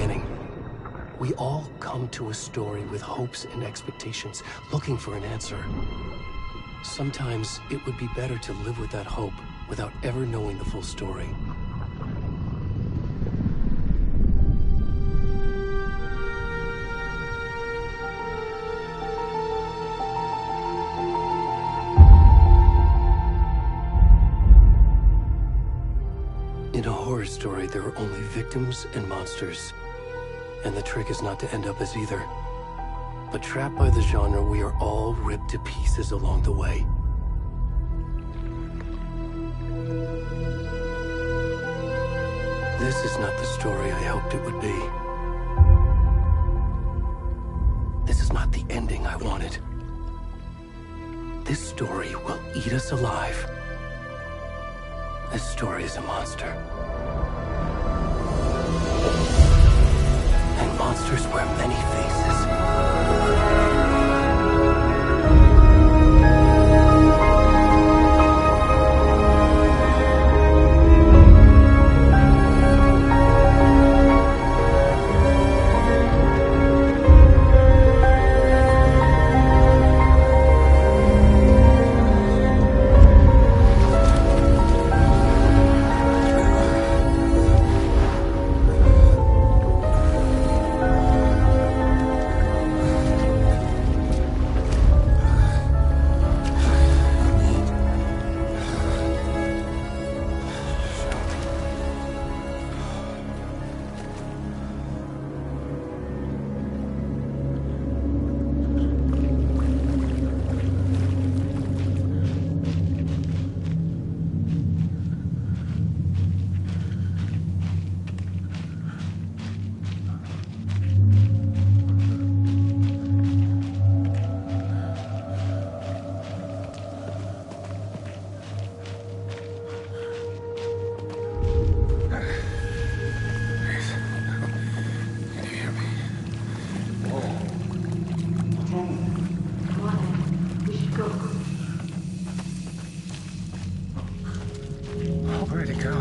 beginning. We all come to a story with hopes and expectations, looking for an answer. Sometimes it would be better to live with that hope without ever knowing the full story. In a horror story, there are only victims and monsters. And the trick is not to end up as either. But trapped by the genre, we are all ripped to pieces along the way. This is not the story I hoped it would be. This is not the ending I wanted. This story will eat us alive. This story is a monster. And monsters wear many faces. Where'd he go?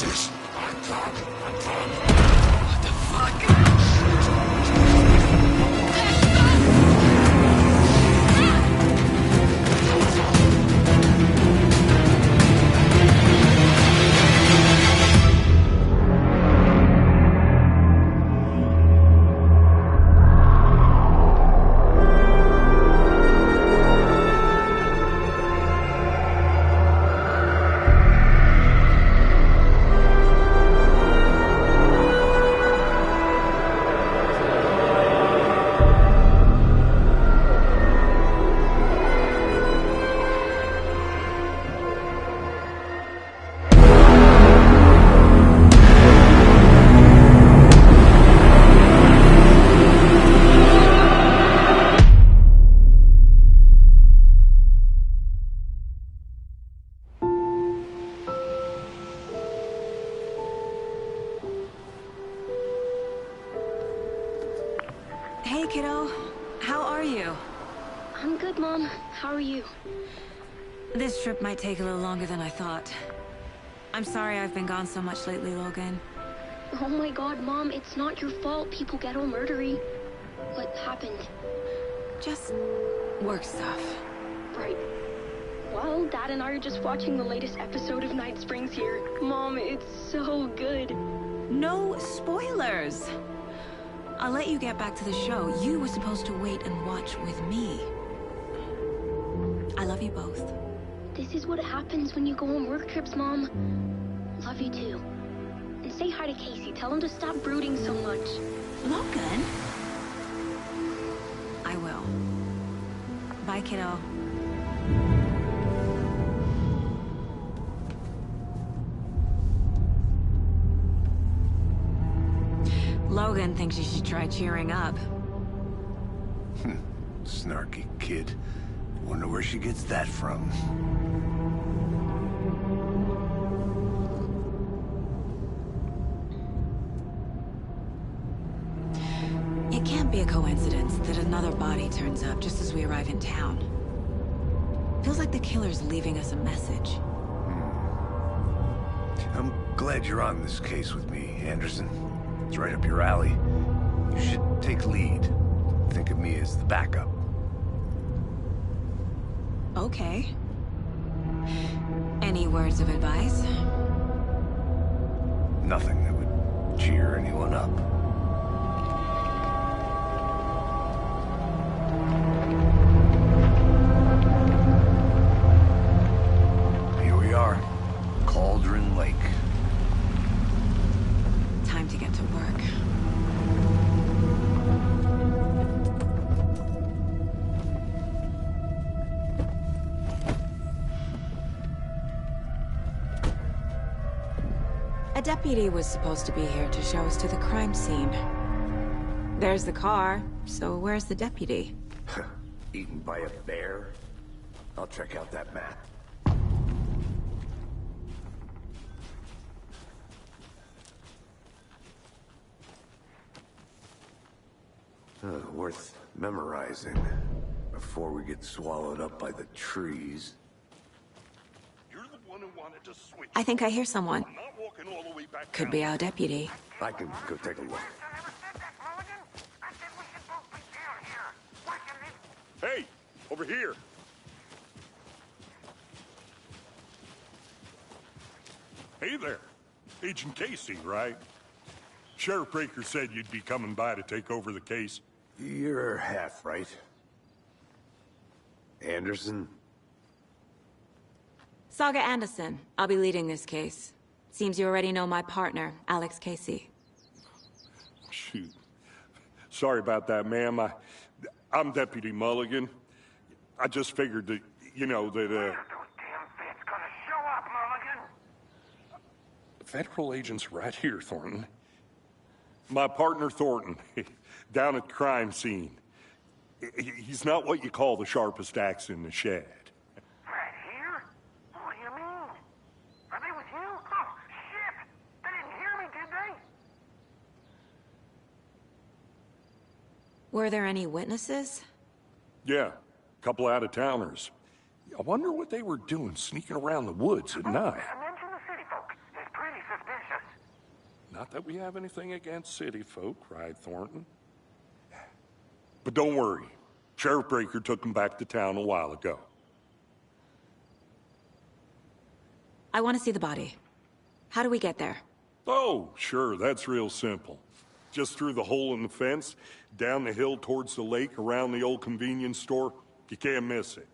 this? What the fuck? Hey, kiddo. How are you? I'm good, Mom. How are you? This trip might take a little longer than I thought. I'm sorry I've been gone so much lately, Logan. Oh my god, Mom, it's not your fault people get all murdery. What happened? Just work stuff. Right. Well, Dad and I are just watching the latest episode of Night Springs here. Mom, it's so good. No spoilers! I'll let you get back to the show. You were supposed to wait and watch with me. I love you both. This is what happens when you go on work trips, Mom. Love you too. And say hi to Casey. Tell him to stop brooding so much. Logan? I will. Bye, kiddo. Logan thinks you should try cheering up. Snarky kid. Wonder where she gets that from. It can't be a coincidence that another body turns up just as we arrive in town. Feels like the killer's leaving us a message. I'm glad you're on this case with me, Anderson. It's right up your alley. You should take lead. Think of me as the backup. Okay. Any words of advice? Nothing that would cheer anyone up. Here we are. Cauldron Lake. Time to get to work. A deputy was supposed to be here to show us to the crime scene. There's the car, so where's the deputy? Eaten by a bear? I'll check out that map. Worth memorizing before we get swallowed up by the trees. You're the one who wanted to switch. I think I hear someone. I'm not walking all the way back Could down. be our deputy. I can go take a look. Hey, over here. Hey there. Agent Casey, right? Sheriff Breaker said you'd be coming by to take over the case. You're half right. Anderson? Saga Anderson. I'll be leading this case. Seems you already know my partner, Alex Casey. Shoot. Sorry about that, ma'am. I'm Deputy Mulligan. I just figured that, you know, that, Federal agents right here, Thornton. My partner, Thornton, down at the crime scene. He's not what you call the sharpest axe in the shed. Right here? What do you mean? Are they with you? Oh, shit! They didn't hear me, did they? Were there any witnesses? Yeah, a couple out-of-towners. I wonder what they were doing sneaking around the woods at night. I mentioned the city folk. It's pretty suspicious. Not that we have anything against city folk, right, Thornton? But don't worry. Sheriff Breaker took them back to town a while ago. I want to see the body. How do we get there? Oh, sure, that's real simple. Just through the hole in the fence, down the hill towards the lake, around the old convenience store. You can't miss it.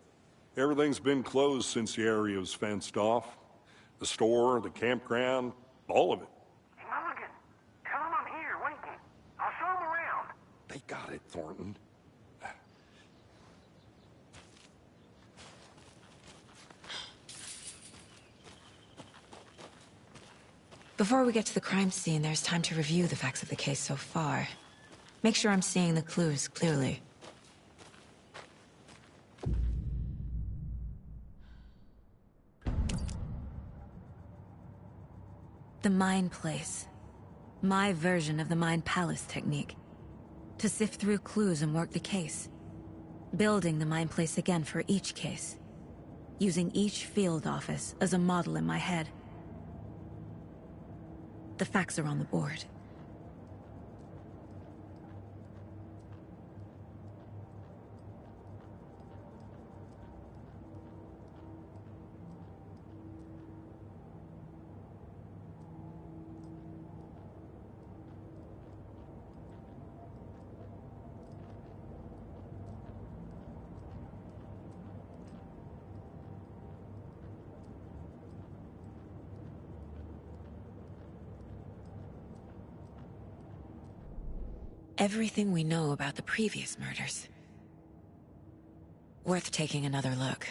Everything's been closed since the area was fenced off. The store, the campground, all of it. Hey, Mulligan, tell him I'm here, waiting. I'll show him around. They got it, Thornton. Before we get to the crime scene, there's time to review the facts of the case so far. Make sure I'm seeing the clues clearly. The Mind Place. My version of the Mind Palace technique. To sift through clues and work the case. Building the Mind Place again for each case. Using each field office as a model in my head. The facts are on the board. Everything we know about the previous murders. Worth taking another look.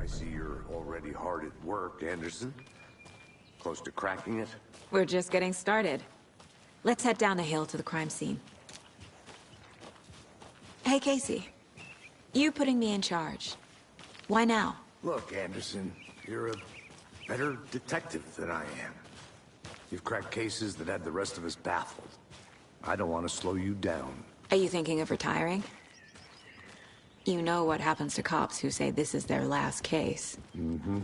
I see you're already hard at work, Anderson. Close to cracking it? We're just getting started. Let's head down the hill to the crime scene. Hey, Casey. You putting me in charge. Why now? Look, Anderson, you're a better detective than I am. You've cracked cases that had the rest of us baffled. I don't want to slow you down. Are you thinking of retiring? You know what happens to cops who say this is their last case. Mm-hmm.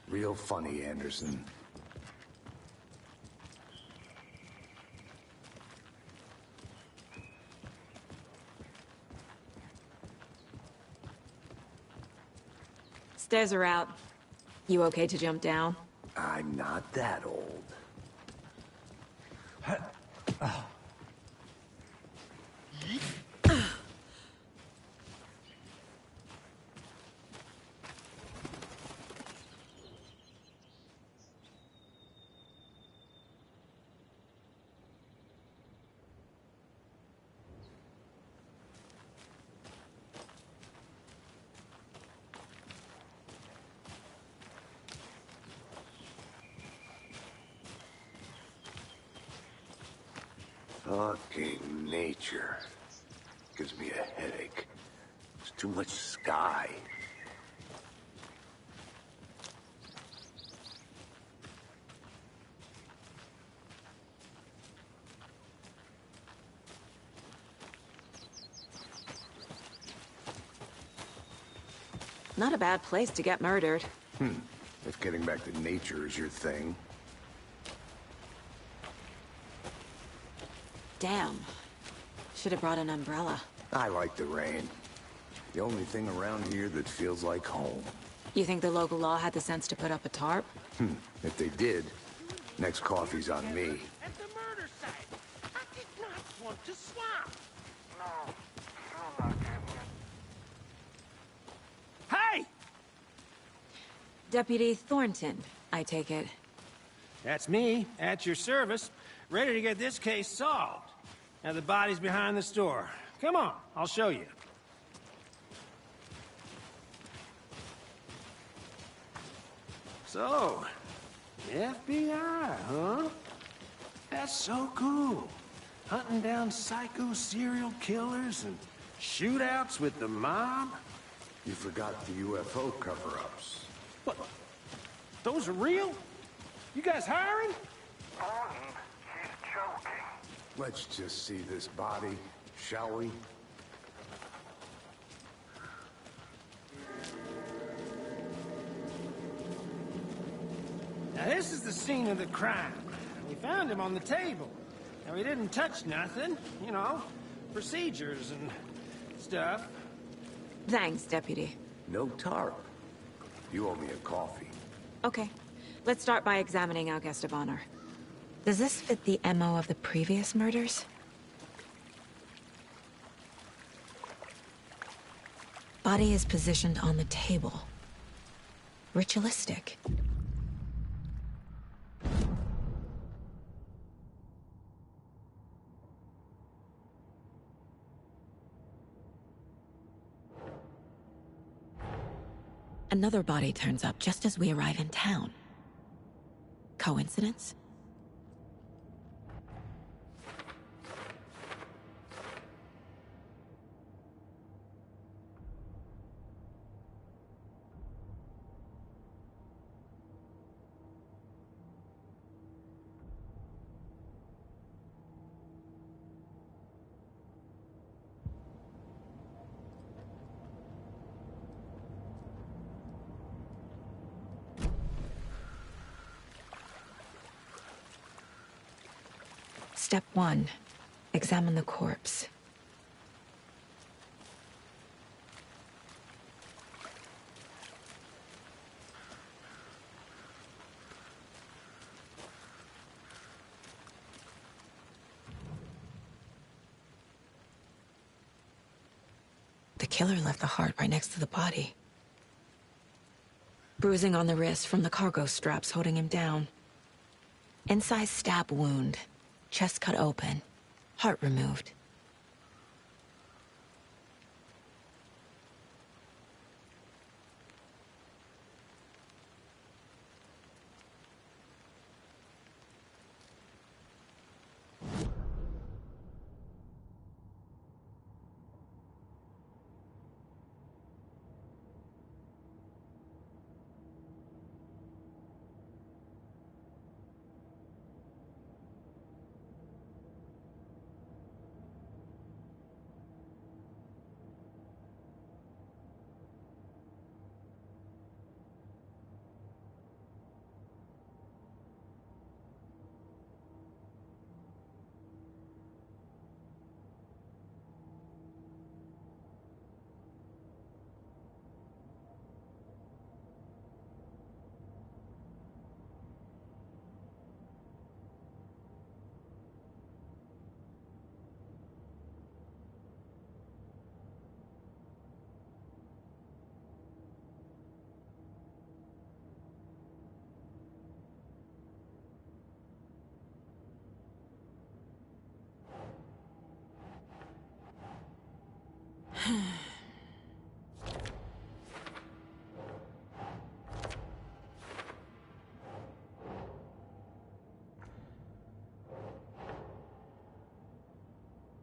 Real funny, Anderson. Stairs are out. You okay to jump down? I'm not that old. Fucking nature. Gives me a headache. There's too much sky. Not a bad place to get murdered. If getting back to nature is your thing. Damn. Should have brought an umbrella. I like the rain. The only thing around here that feels like home. You think the local law had the sense to put up a tarp? If they did, next coffee's on me. At the murder site. I did not want to swap. No, you're not getting it. Hey! Deputy Thornton, I take it. That's me, at your service, ready to get this case solved. Now the body's behind the store. Come on, I'll show you. So, FBI, huh? That's so cool. Hunting down psycho serial killers and shootouts with the mob. You forgot the UFO cover-ups. What? Those are real? You guys hiring? Thornton, she's joking. Let's just see this body, shall we? Now this is the scene of the crime. We found him on the table. Now he didn't touch nothing, you know, procedures and stuff. Thanks, Deputy. No tarp. You owe me a coffee. Okay. Let's start by examining our guest of honor. Does this fit the MO of the previous murders? Body is positioned on the table. Ritualistic. Another body turns up just as we arrive in town. Coincidence? Step 1. Examine the corpse. The killer left the heart right next to the body. Bruising on the wrist from the cargo straps holding him down. Incised stab wound. Chest cut open. Heart removed.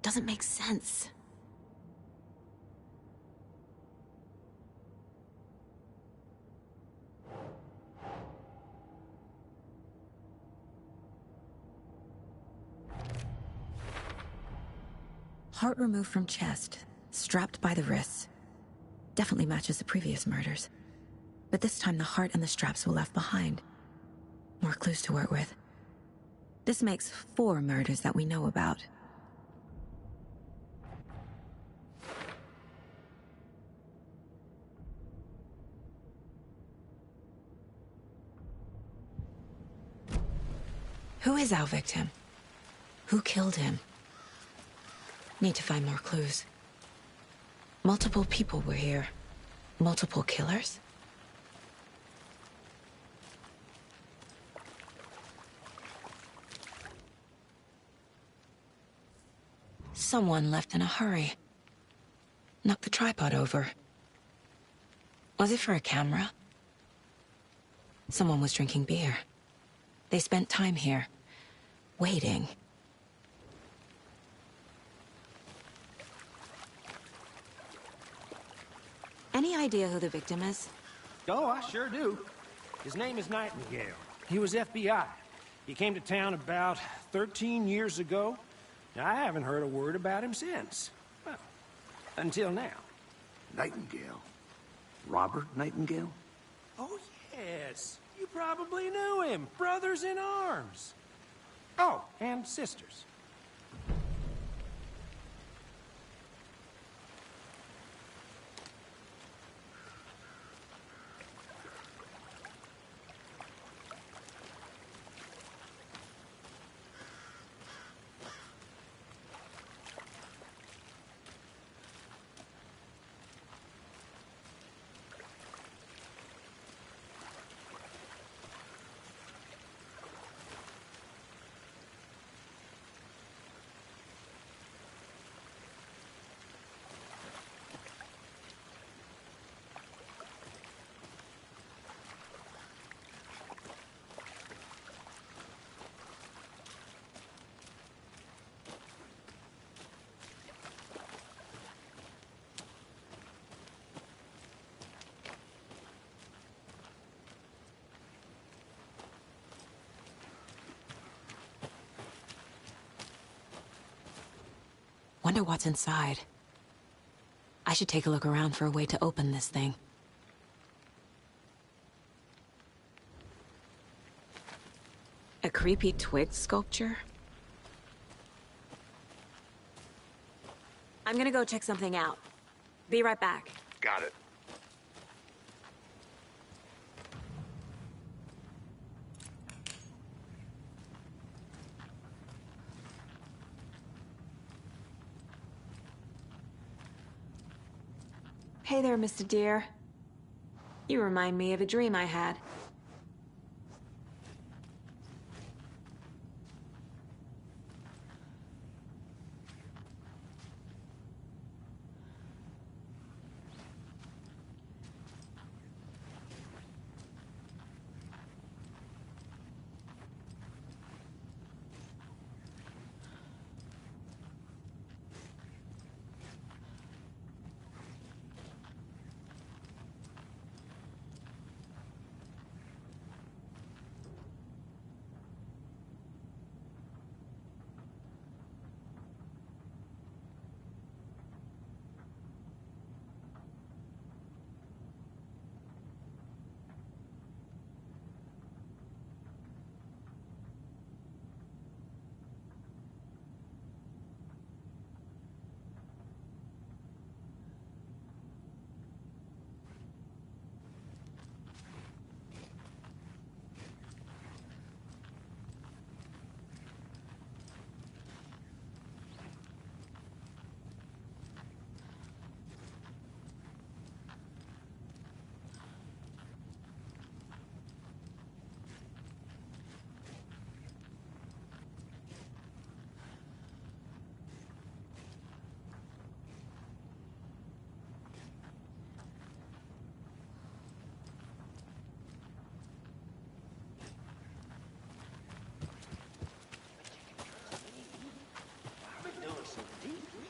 Doesn't make sense. Heart removed from chest, strapped by the wrists. Definitely matches the previous murders. But this time the heart and the straps were left behind. More clues to work with. This makes 4 murders that we know about. Who is our victim? Who killed him? Need to find more clues. Multiple people were here. Multiple killers? Someone left in a hurry. Knocked the tripod over. Was it for a camera? Someone was drinking beer. They spent time here, waiting. Any idea who the victim is? Oh, I sure do. His name is Nightingale. He was FBI. He came to town about 13 years ago. I haven't heard a word about him since. Well, until now. Nightingale? Robert Nightingale? Oh, yes. You probably knew him. Brothers in arms. Oh, and sisters. Wonder what's inside. I should take a look around for a way to open this thing. A creepy twig sculpture? I'm gonna go check something out. Be right back. Got it. Hey there, Mr. Deer. You remind me of a dream I had.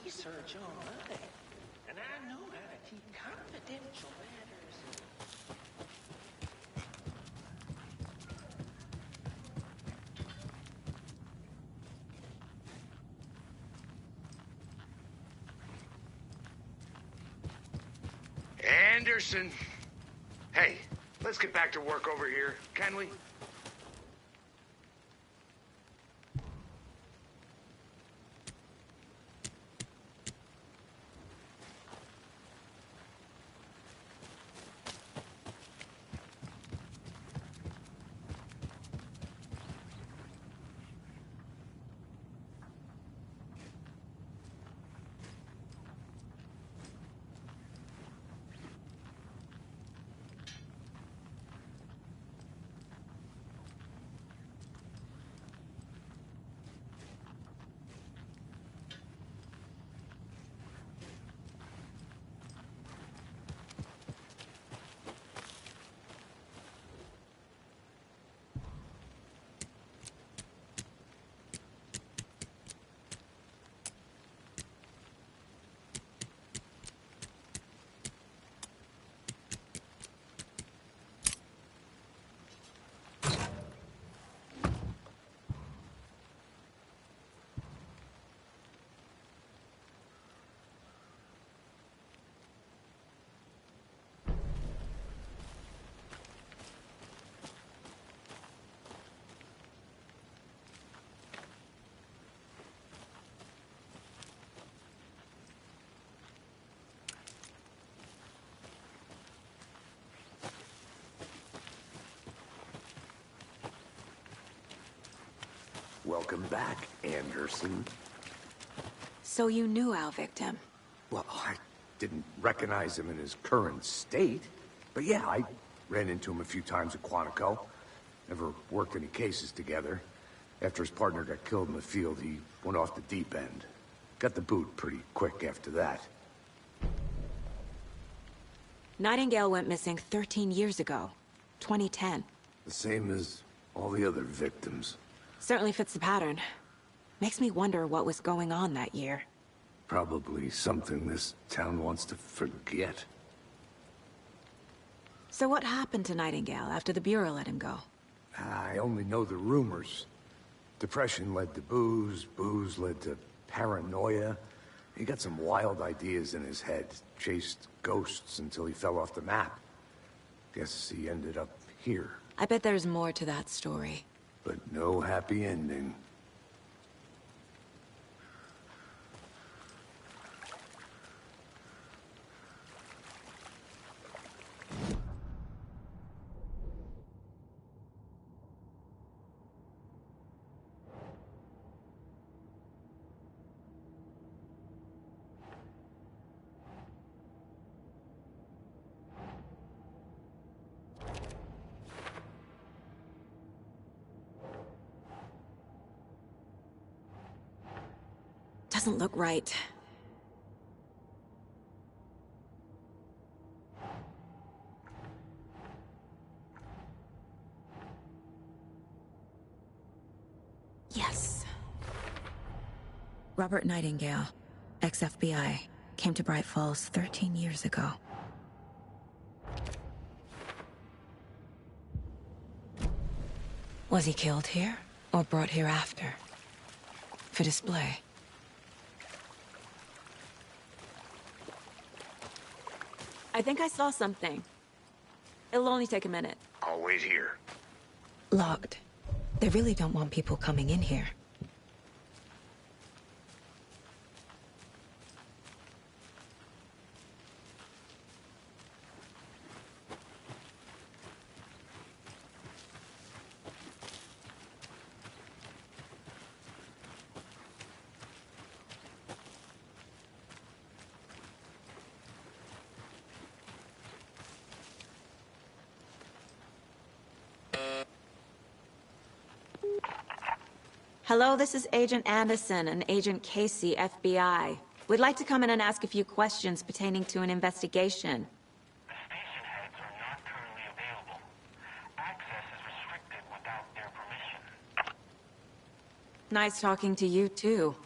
Research online, and I know how to keep confidential matters. Anderson! Hey, let's get back to work over here, can we? Welcome back, Anderson. So you knew our victim? Well, I didn't recognize him in his current state. But yeah, I ran into him a few times at Quantico. Never worked any cases together. After his partner got killed in the field, he went off the deep end. Got the boot pretty quick after that. Nightingale went missing 13 years ago. 2010. The same as all the other victims. Certainly fits the pattern. Makes me wonder what was going on that year. Probably something this town wants to forget. So what happened to Nightingale after the Bureau let him go? I only know the rumors. Depression led to booze, booze led to paranoia. He got some wild ideas in his head, chased ghosts until he fell off the map. Guess he ended up here. I bet there's more to that story. But no happy ending. Doesn't look right. Yes. Robert Nightingale, ex-FBI, came to Bright Falls 13 years ago. Was he killed here, or brought here after? For display? I think I saw something. It'll only take a minute. I'll wait here. Locked. They really don't want people coming in here. Hello, this is Agent Anderson and Agent Casey, FBI. We'd like to come in and ask a few questions pertaining to an investigation. The station heads are not currently available. Access is restricted without their permission. Nice talking to you, too.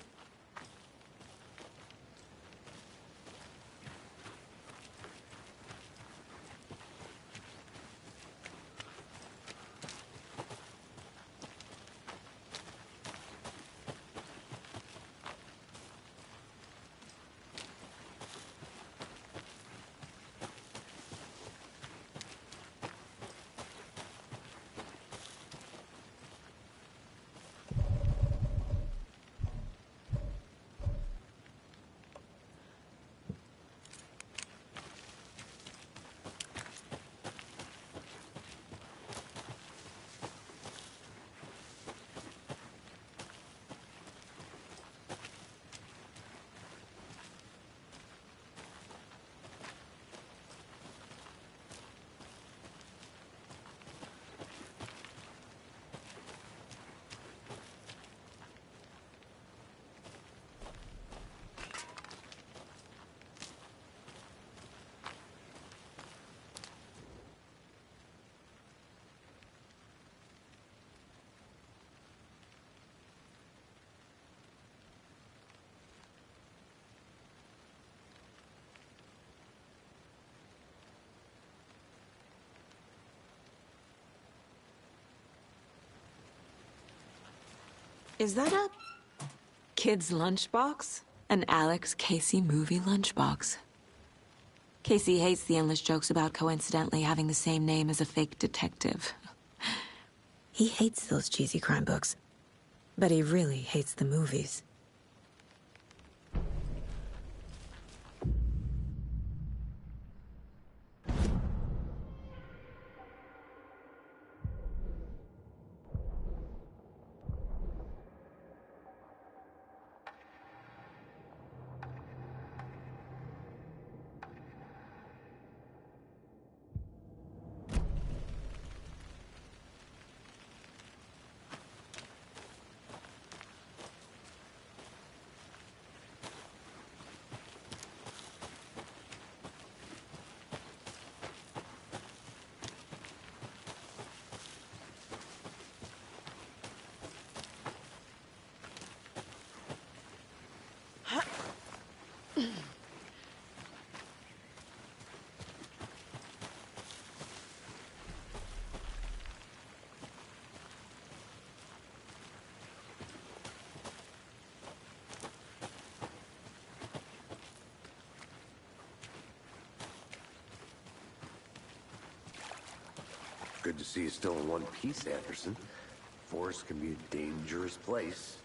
Is that a kid's lunchbox? An Alex Casey movie lunchbox. Casey hates the endless jokes about coincidentally having the same name as a fake detective. He hates those cheesy crime books, but he really hates the movies. Good to see you still in one piece, Anderson. Forest can be a dangerous place.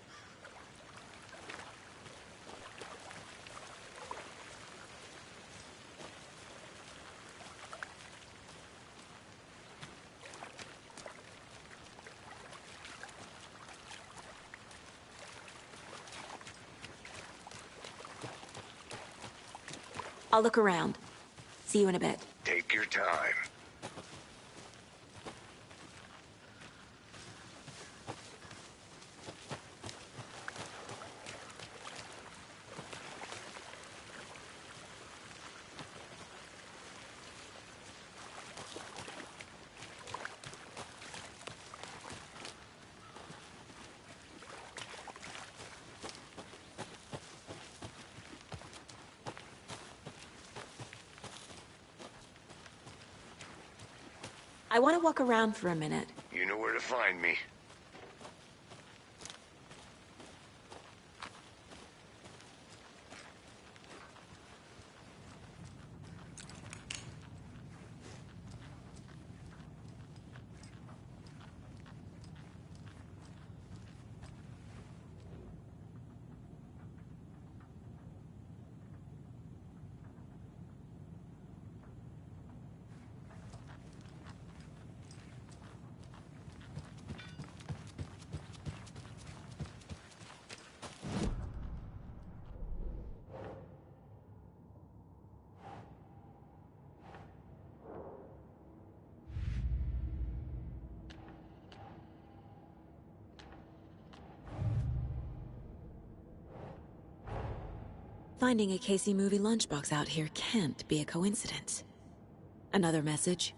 I'll look around. See you in a bit. Take your time. I want to walk around for a minute. You know where to find me. Finding a Casey movie lunchbox out here can't be a coincidence. Another message?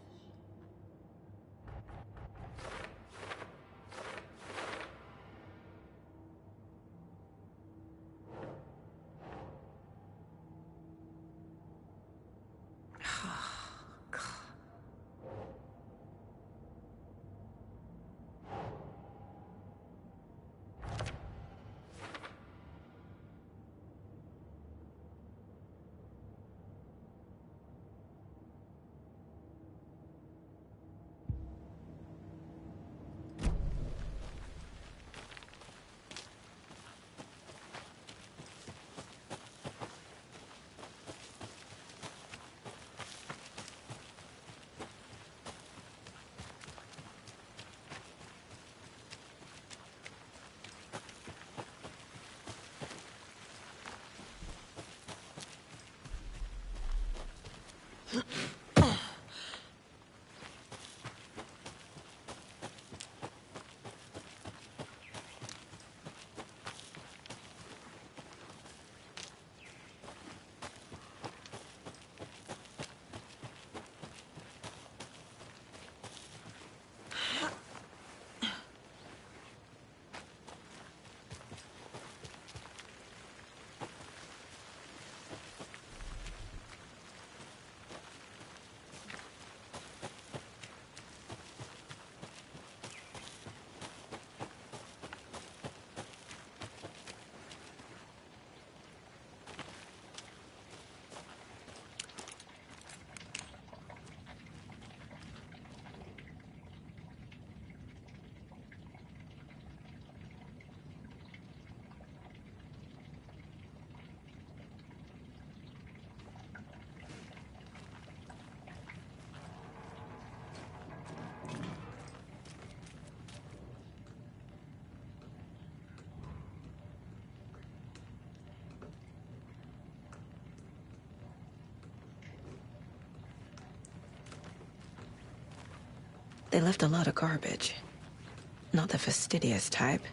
They left a lot of garbage. Not the fastidious type.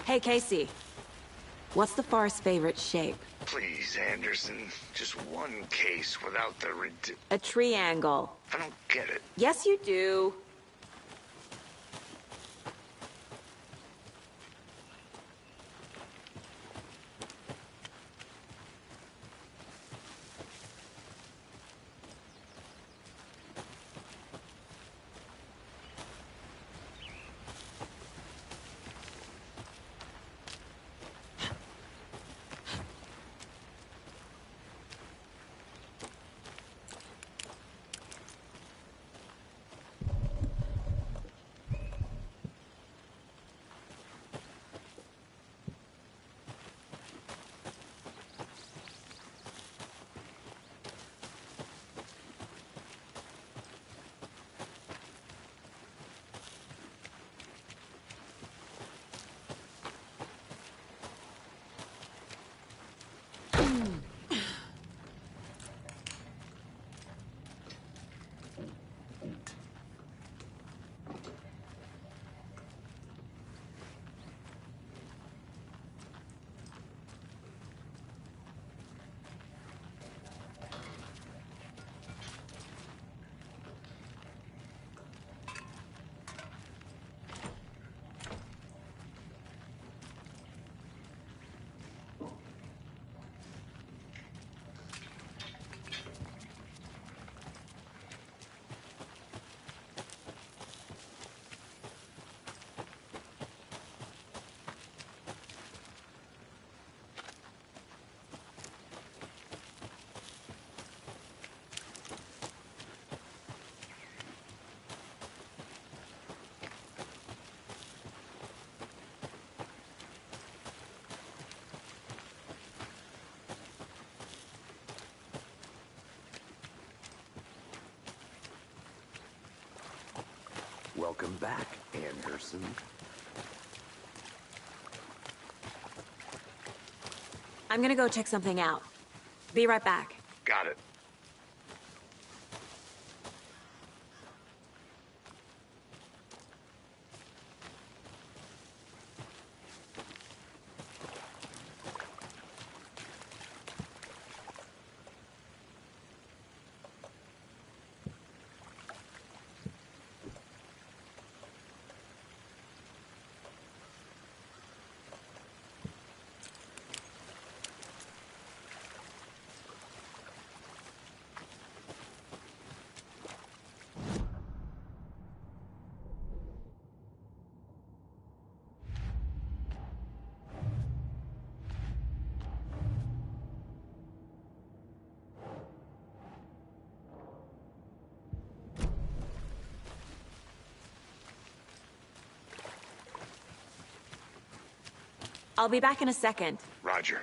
Hey, Casey. What's the Forest's favorite shape? Please, Anderson. Just one case without the A triangle. I don't get it. Yes, you do. Welcome back, Anderson. I'm gonna go check something out. Be right back. Got it. I'll be back in a second. Roger.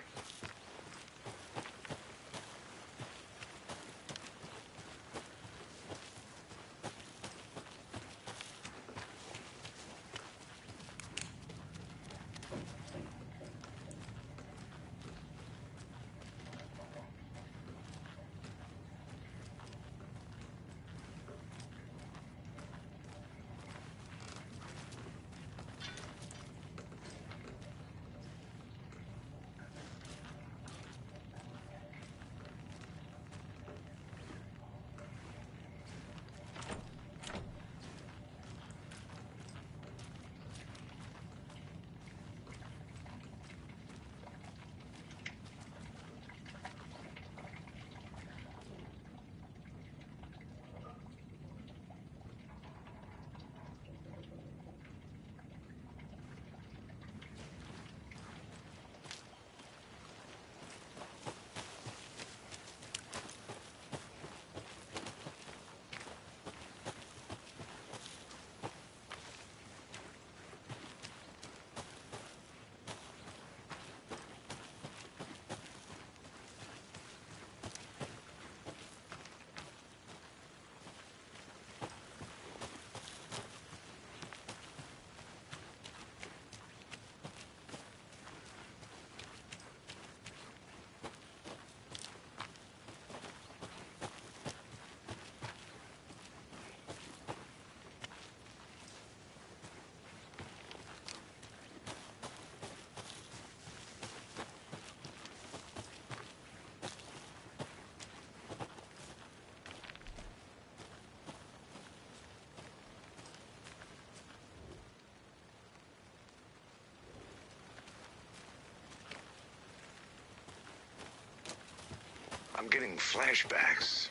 I'm getting flashbacks.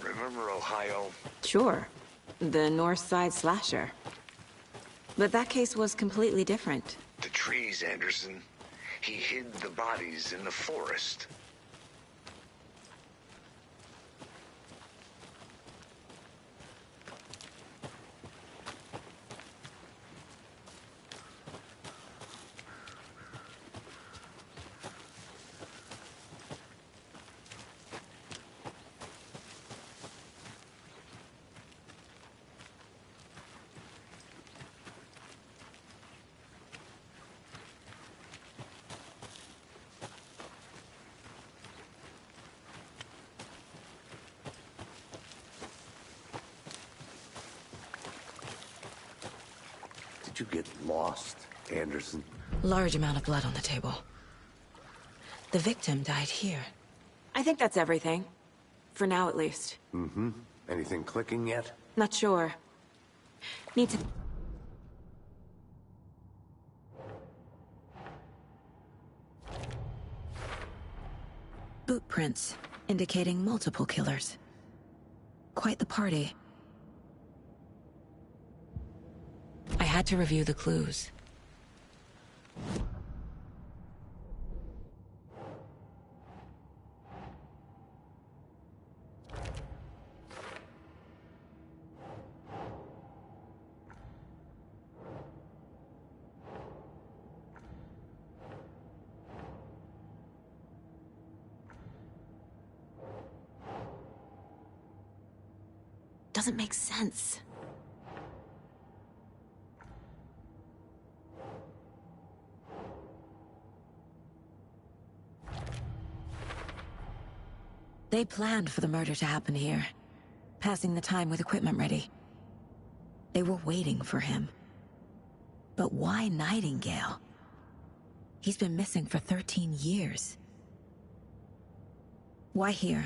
Remember Ohio? Sure. The North Side slasher. But that case was completely different. The trees, Anderson. He hid the bodies in the forest. Did you get lost, Anderson? Large amount of blood on the table. The victim died here. I think that's everything. For now, at least. Mm-hmm. Anything clicking yet? Not sure. Need to... Boot prints, indicating multiple killers. Quite the party. I had to review the clues. Doesn't make sense. They planned for the murder to happen here, passing the time with equipment ready. They were waiting for him. But why Nightingale? He's been missing for 13 years. Why here?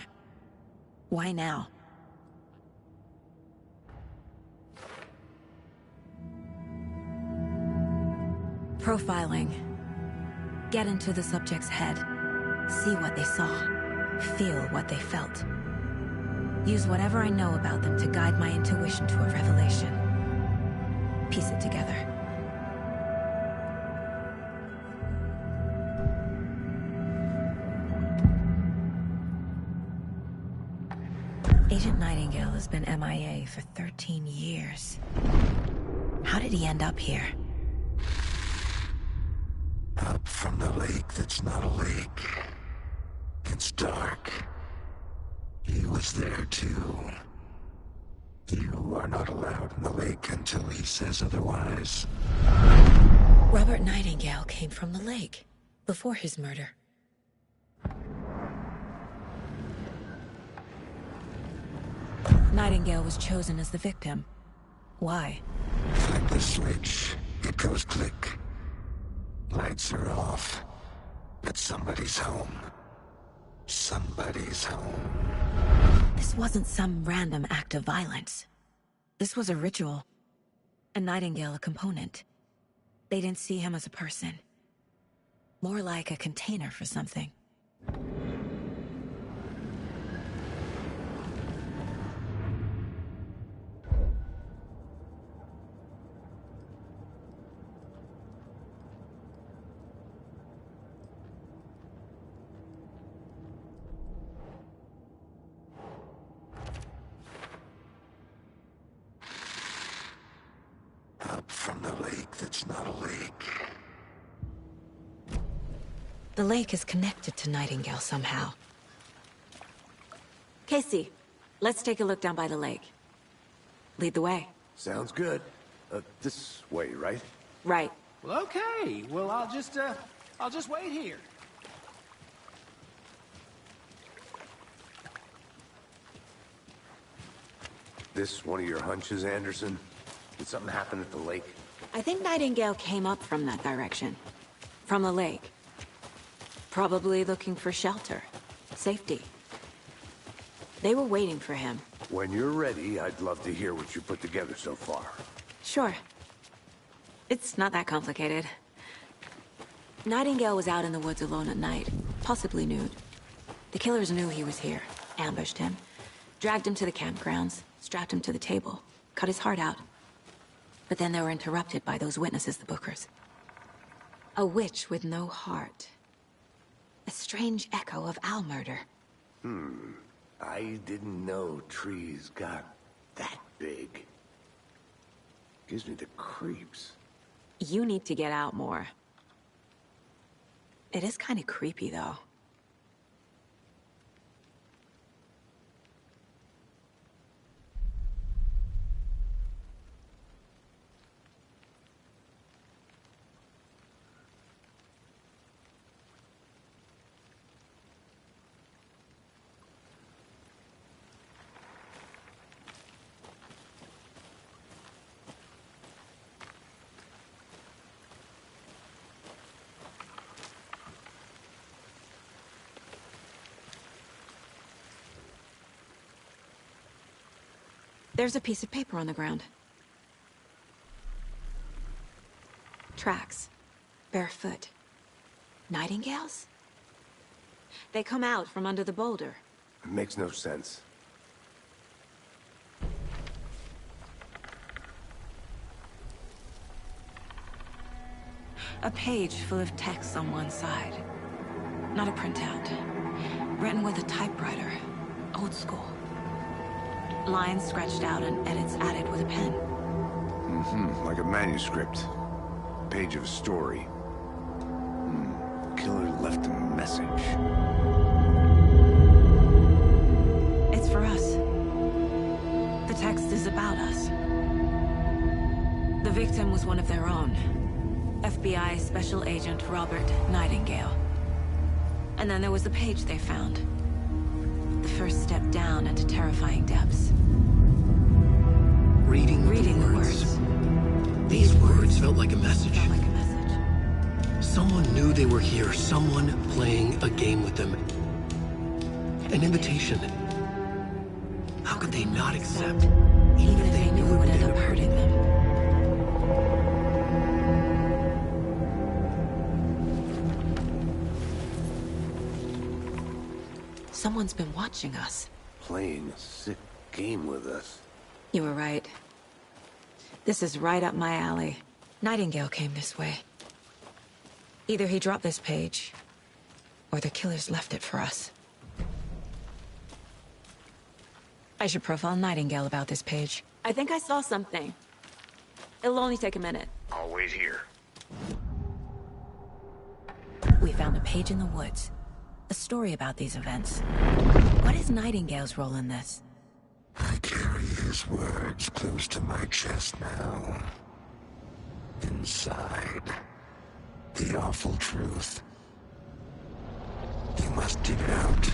Why now? Profiling. Get into the subject's head. See what they saw. Feel what they felt. Use whatever I know about them to guide my intuition to a revelation. Piece it together. Agent Nightingale has been MIA for 13 years. How did he end up here? Up from the lake that's not a lake. It's dark. He was there too. You are not allowed in the lake until he says otherwise. Robert Nightingale came from the lake, before his murder. Nightingale was chosen as the victim. Why? Flip the switch. It goes click. Lights are off. But somebody's home. Somebody's home. This wasn't some random act of violence. This was a ritual. And Nightingale a component. They didn't see him as a person. More like a container for something. Up from the lake that's not a lake. The lake is connected to Nightingale somehow. Casey, let's take a look down by the lake. Lead the way. Sounds good. This way, right? Right. Well, okay. Well, I'll just wait here. This one of your hunches, Anderson? Did something happen at the lake? I think Nightingale came up from that direction. From the lake. Probably looking for shelter. Safety. They were waiting for him. When you're ready, I'd love to hear what you put together so far. Sure. It's not that complicated. Nightingale was out in the woods alone at night, possibly nude. The killers knew he was here, ambushed him, dragged him to the campgrounds, strapped him to the table, cut his heart out. But then they were interrupted by those witnesses, the Bookers. A witch with no heart. A strange echo of Al murder. I didn't know trees got that big. Gives me the creeps. You need to get out more. It is kind of creepy, though. There's a piece of paper on the ground. Tracks. Barefoot. Nightingales? They come out from under the boulder. It makes no sense. A page full of text on one side. Not a printout. Written with a typewriter. Old school. Lines scratched out and edits added with a pen. Like a manuscript. Page of a story. Killer left a message. It's for us. The text is about us. The victim was one of their own. FBI Special Agent Robert Nightingale. And then there was the page they found. The first step down into terrifying depths. Reading the words. These words felt like a message. Someone knew they were here. Someone playing a game with them. An invitation. How could they not accept? Even if they knew it would end up hurting them. Someone's been watching us. Playing a sick game with us. You were right. This is right up my alley. Nightingale came this way. Either he dropped this page, or the killers left it for us. I should profile Nightingale about this page. I think I saw something. It'll only take a minute. I'll wait here. We found a page in the woods. A story about these events. What is Nightingale's role in this? I carry his words close to my chest now. Inside, the awful truth. You must dig it out.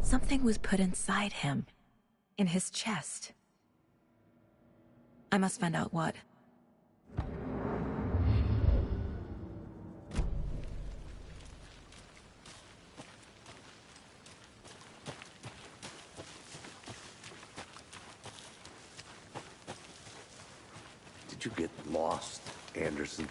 Something was put inside him. In his chest. I must find out what. Did you get lost, Anderson?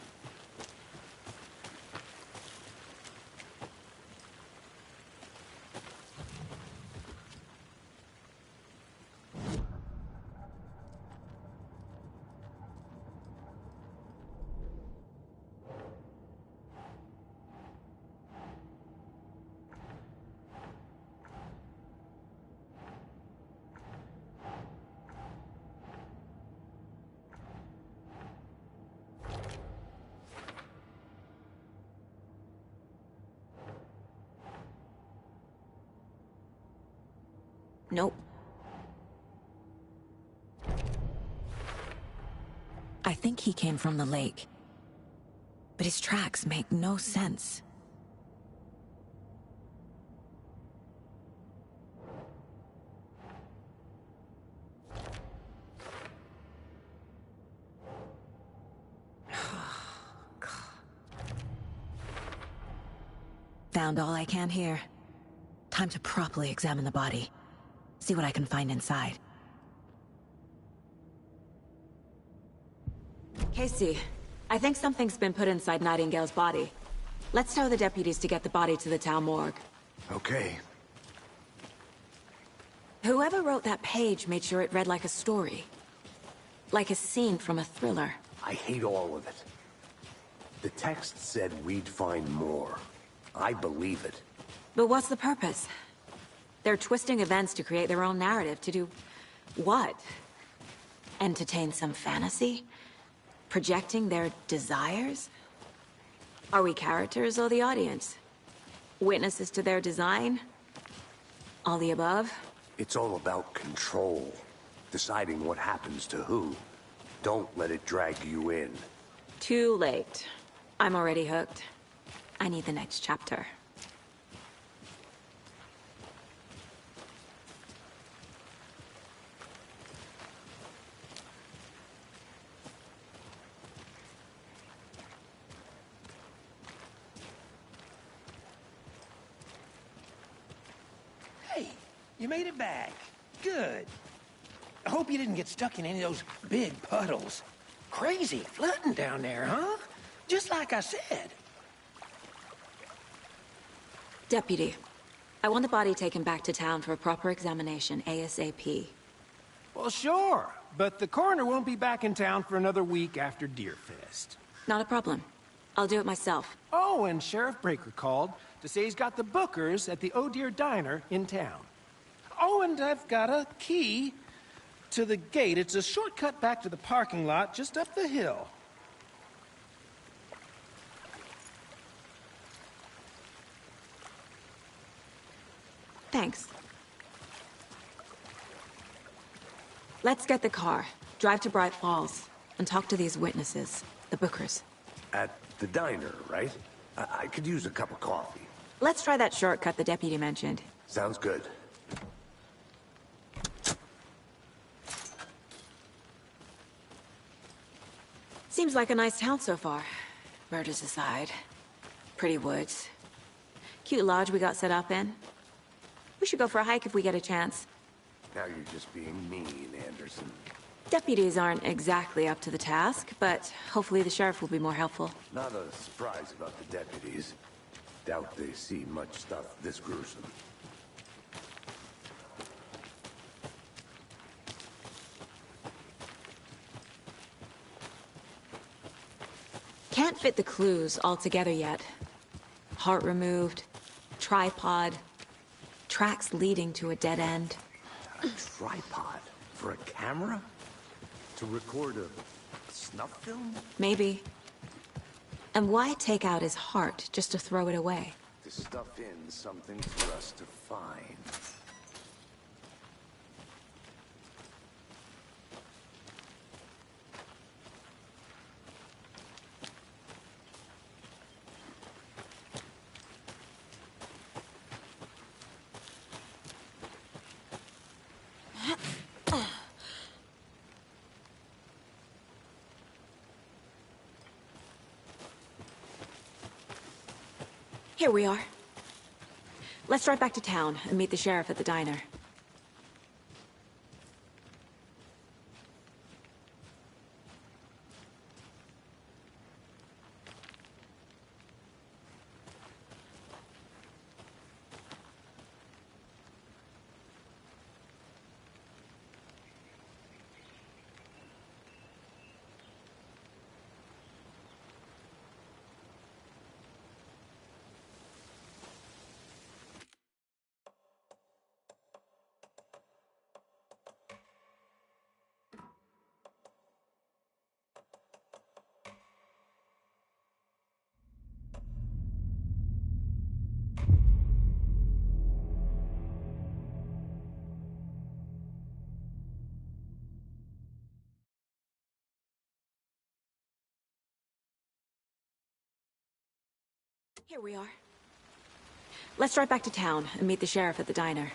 Nope. I think he came from the lake. But his tracks make no sense. Found all I can here. Time to properly examine the body. See what I can find inside. Casey, I think something's been put inside Nightingale's body. Let's tell the deputies to get the body to the town morgue. Okay. Whoever wrote that page made sure it read like a story. Like a scene from a thriller. I hate all of it. The text said we'd find more. I believe it. But what's the purpose? They're twisting events to create their own narrative, to do... what? Entertain some fantasy? Projecting their desires? Are we characters or the audience? Witnesses to their design? All the above? It's all about control. Deciding what happens to who. Don't let it drag you in. Too late. I'm already hooked. I need the next chapter. Hey, you made it back. Good. I hope you didn't get stuck in any of those big puddles. Crazy flooding down there, huh? Just like I said. Deputy, I want the body taken back to town for a proper examination, ASAP. Well, sure. But the coroner won't be back in town for another week after Deerfest. Not a problem. I'll do it myself. Oh, and Sheriff Breaker called to say he's got the Bookers at the Oh Deer Diner in town. Oh, and I've got a key to the gate. It's a shortcut back to the parking lot just up the hill. Thanks. Let's get the car, drive to Bright Falls, and talk to these witnesses, the Bookers. At the diner, right? I could use a cup of coffee. Let's try that shortcut the deputy mentioned. Sounds good. Seems like a nice town so far. Murders aside. Pretty woods. Cute lodge we got set up in. We should go for a hike if we get a chance. Now you're just being mean, Anderson. Deputies aren't exactly up to the task, but hopefully the sheriff will be more helpful. Not a surprise about the deputies. Doubt they see much stuff this gruesome. Can't fit the clues all together yet. Heart removed, tripod, tracks leading to a dead end. A tripod? For a camera? To record a snuff film? Maybe. And why take out his heart just to throw it away? To stuff in something for us to find. Here we are. Let's drive back to town and meet the sheriff at the diner. Here we are. Let's drive back to town and meet the sheriff at the diner.